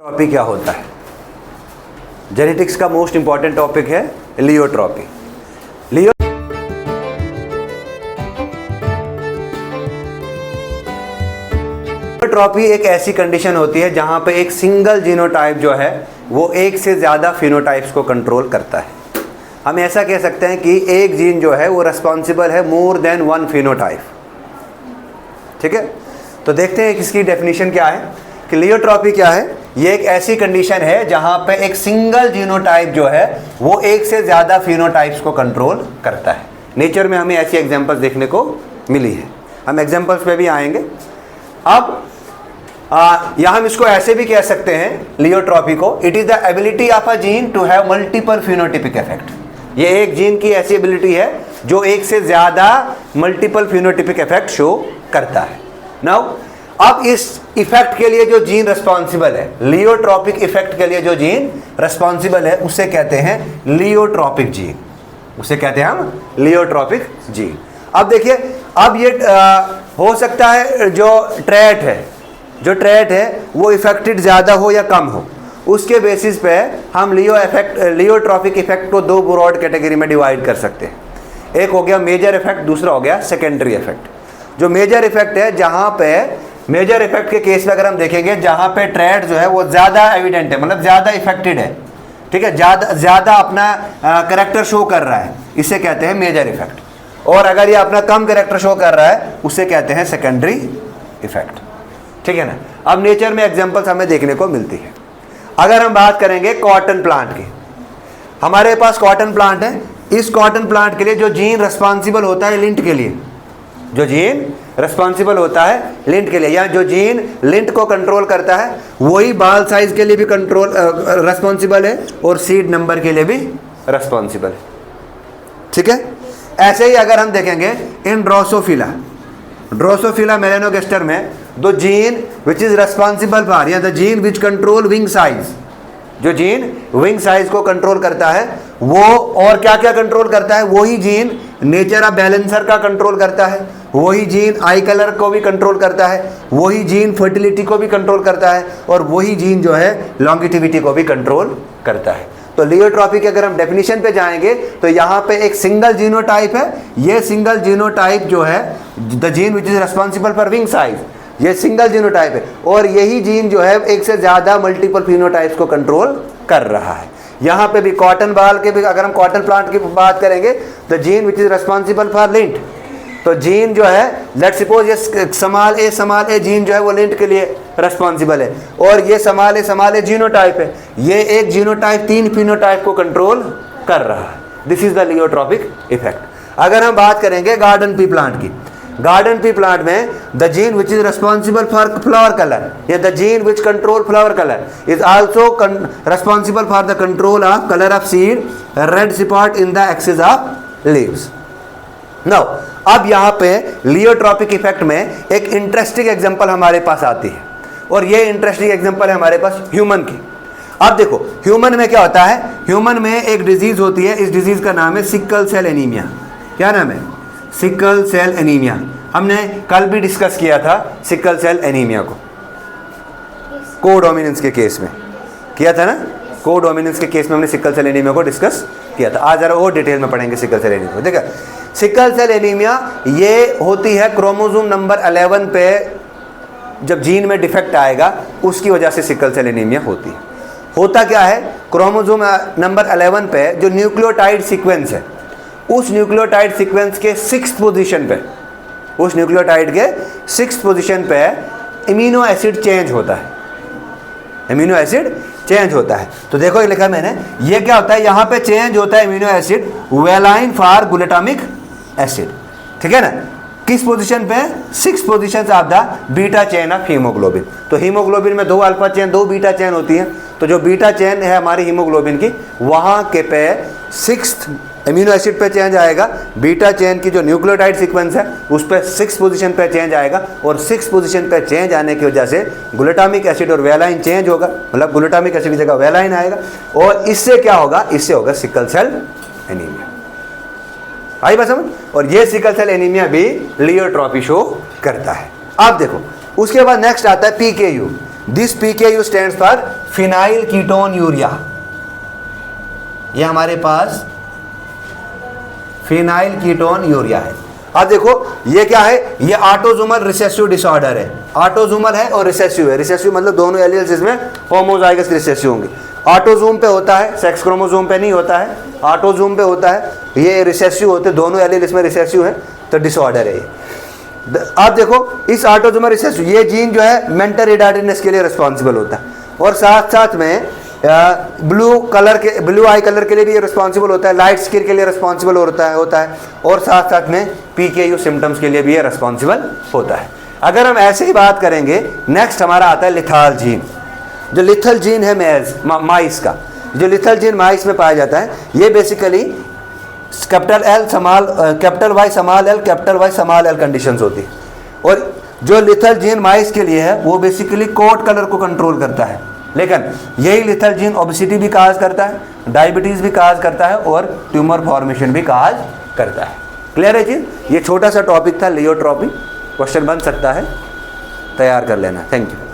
लियोट्रॉपी क्या होता है? जेनेटिक्स का मोस्ट इंपॉर्टेंट टॉपिक है लियोट्रॉपी। लियोट्रॉपी एक ऐसी कंडीशन होती है जहां पे एक सिंगल जीनोटाइप जो है वो एक से ज़्यादा फिनोटाइप्स को कंट्रोल करता है। हम ऐसा कह सकते हैं कि एक जीन जो है वो रिस्पॉन्सिबल है मोर देन वन फिनोटाइप। ठीक है, तो देखते हैं इसकी डेफिनेशन क्या है कि लियोट्रॉपी क्या है। ये एक ऐसी कंडीशन है जहां पे एक सिंगल जीनोटाइप जो है वो एक से ज़्यादा फिनोटाइप्स को कंट्रोल करता है। नेचर में हमें ऐसी एग्जांपल्स देखने को मिली है, हम एग्जांपल्स पे भी आएंगे। अब या हम इसको ऐसे भी कह सकते हैं लियोट्रॉपी को, it is the ability of a gene to have multiple phenotypic effect. ये एक जीन की ऐसी एबिलिटी है जो एक से ज़्यादा मल्टीपल फिनोटिपिक इफेक्ट शो करता है। नाउ अब इस इफेक्ट के लिए जो जीन रिस्पॉन्सिबल है, लियोट्रॉपिक इफेक्ट के लिए जो जीन रिस्पॉन्सिबल है, उसे कहते हैं लियोट्रॉपिक जीन। उसे कहते हैं हम लियोट्रॉपिक जीन। अब देखिए, अब ये हो सकता है जो ट्रेट है वो इफेक्टेड ज़्यादा हो या कम हो, उसके बेसिस पे हम लियोट्रॉपिक इफेक्ट को दो ब्रॉड कैटेगरी में डिवाइड कर सकते हैं। एक हो गया मेजर इफेक्ट, दूसरा हो गया सेकेंडरी इफेक्ट। जो मेजर इफेक्ट है, जहाँ पे मेजर इफेक्ट के केस में अगर हम देखेंगे जहाँ पे ट्रेट जो है वो ज़्यादा एविडेंट है, मतलब ज़्यादा इफेक्टेड है, ठीक है, ज़्यादा अपना करेक्टर शो कर रहा है, इसे कहते हैं मेजर इफेक्ट। और अगर ये अपना कम करेक्टर शो कर रहा है उसे कहते हैं सेकेंडरी इफेक्ट। ठीक है ना। अब नेचर में एग्जांपल्स हमें देखने को मिलती है। अगर हम बात करेंगे कॉटन प्लांट की, हमारे पास कॉटन प्लांट है। इस कॉटन प्लांट के लिए जो जीन रिस्पॉन्सिबल होता है लिंट के लिए, जो जीन रिस्पॉन्सिबल होता है लिंट के लिए, या जो जीन लिंट को कंट्रोल करता है, वही बाल साइज के लिए भी कंट्रोल रिस्पॉन्सिबल है और सीड नंबर के लिए भी रिस्पॉन्सिबल है। ठीक है। ऐसे ही अगर हम देखेंगे इन ड्रोसोफिला मेलानोगास्टर में the gene which is responsible for, या the gene which control wing size, जो जीन विंग साइज को कंट्रोल करता है वो और क्या क्या कंट्रोल करता है, वही जीन नेचर ऑफ बैलेंसर का कंट्रोल करता है, वही जीन आई कलर को भी कंट्रोल करता है, वही जीन फर्टिलिटी को भी कंट्रोल करता है, और वही जीन जो है लॉन्गिटिविटी को भी कंट्रोल करता है। तो लियोट्रॉपी की अगर हम डेफिनेशन पे जाएंगे तो यहाँ पे एक सिंगल जीनोटाइप है। ये सिंगल जीनोटाइप जो है the gene which is responsible for wing size, ये सिंगल जीनोटाइप है, और यही जीन जो है एक से ज़्यादा मल्टीपल फिनोटाइप्स को कंट्रोल कर रहा है। यहाँ पे भी कॉटन बाल के भी अगर हम कॉटन प्लांट की बात करेंगे, the gene which is responsible for lint, तो जीन जो है लेट सपोज ये स्मॉल ए जीन जो है वो लिंट के लिए रिस्पॉन्सिबल है, और ये स्मॉल ए जीनोटाइप है। ये एक जीनोटाइप तीन फिनोटाइप को कंट्रोल कर रहा है। This is the pleiotropic effect. अगर हम बात करेंगे गार्डन पी प्लांट की, गार्डन पी प्लांट में the gene which is responsible for flower colour, या the gene which control flower colour is also responsible for the control of colour of seed, red spot in the axis of leaves. Now अब यहाँ पे लियोट्रॉपिक effect में एक interesting example हमारे पास आती है, और ये इंटरेस्टिंग एग्जांपल है हमारे पास ह्यूमन की। अब देखो ह्यूमन में क्या होता है, ह्यूमन में एक डिजीज होती है, इस डिजीज का नाम है सिकल सेल एनीमिया। क्या नाम है? Sickle cell anaemia. हमने कल भी डिस्कस किया था सिकल सेल एनीमिया को, कोडोमिनेंस के केस में किया था ना। कोडोमिनेंस के केस में हमने सिकल सेल एनीमिया को डिस्कस किया था। आज जरा और डिटेल में पढ़ेंगे सिकल सेल एनीमिया को। देखा, सिकल सेल एनीमिया ये होती है क्रोमोसोम नंबर 11 पे जब जीन में डिफेक्ट आएगा उसकी वजह से सिकल सेल एनीमिया होती है। होता क्या है, क्रोमोसोम नंबर 11 पे जो न्यूक्लियोटाइड सीक्वेंस है, उस न्यूक्लियोटाइड सीक्वेंस के 6th पोजीशन पे, उस न्यूक्लियोटाइड के 6th पोजीशन पे इम्यूनो एसिड चेंज होता है, इम्यूनो एसिड चेंज होता है। तो देखो ये लिखा मैंने, ये क्या होता है, यहाँ पे चेंज होता है immuno acid valine for glutamic acid. ठीक है ना। किस पोजीशन पे? 6 position of the beta chain of haemoglobin. तो हीमोग्लोबिन में 2 अल्फा चेन 2 बीटा चेन होती हैं। तो जो बीटा चेन है हमारी हीमोग्लोबिन की, वहाँ के पे 6th एमिनो एसिड पे चेंज आएगा। बीटा चेन की जो न्यूक्लियोटाइड सीक्वेंस है उस पर 6 पोजीशन पे चेंज आएगा, और 6 पोजीशन पे चेंज आने की वजह से ग्लूटामिक एसिड और वेलाइन चेंज होगा, मतलब ग्लूटामिक एसिड की जगह वेलाइन आएगा, और इससे क्या होगा, इससे होगा सिकल सेल एनीमिया। आई बात समझ। और ये सिकल सेल एनीमिया भी लियोट्रॉपी शो करता है। अब देखो उसके बाद नेक्स्ट आता है PKU. This PKU stands for phenyl ketone urea. ये हमारे पास फिनाइल कीटोन यूरिया है। अब देखो ये क्या है, ये ऑटोसोमल रिसेसिव डिसऑर्डर है। ऑटोसोमल है और रिसेसिव है। रिसेसिव मतलब दोनों एलील्स इसमें होमोजाइगस रिसेसिव होंगे। ऑटोसोम पे होता है, सेक्स क्रोमोसोम पे नहीं होता है, ऑटोसोम पे होता है। ये रिसेसिव होते, दोनों एलील इसमें रिसेसिव है, तो डिसऑर्डर है ये। अब देखो इस ऑटोसोमल रिसेसिव, ये जीन जो है मेंटल रिटार्डेडनेस के लिए रिस्पॉन्सिबल होता है, और साथ साथ में ब्लू आई कलर के लिए भी ये रिस्पॉन्सिबल होता है, लाइट स्किन के लिए रिस्पॉन्सिबल होता है, और साथ साथ में PKU सिम्टम्स के लिए भी ये रिस्पॉन्सिबल होता है। अगर हम ऐसे ही बात करेंगे, नेक्स्ट हमारा आता है लिथाल जीन। जो लिथल जीन है माइस का, जो लिथल जीन माइस में पाया जाता है, ये basically capital Y small L conditions होती है। और जो लिथल जीन माइस के लिए है वो बेसिकली कोट कलर को कंट्रोल करता है, लेकिन यही लिथल जीन ओबेसिटी भी काज करता है, डायबिटीज़ भी काज करता है, और ट्यूमर फॉर्मेशन भी काज करता है। क्लियर है चीज़? ये छोटा सा टॉपिक था लियोट्रॉपी, क्वेश्चन बन सकता है, तैयार कर लेना। Thank you.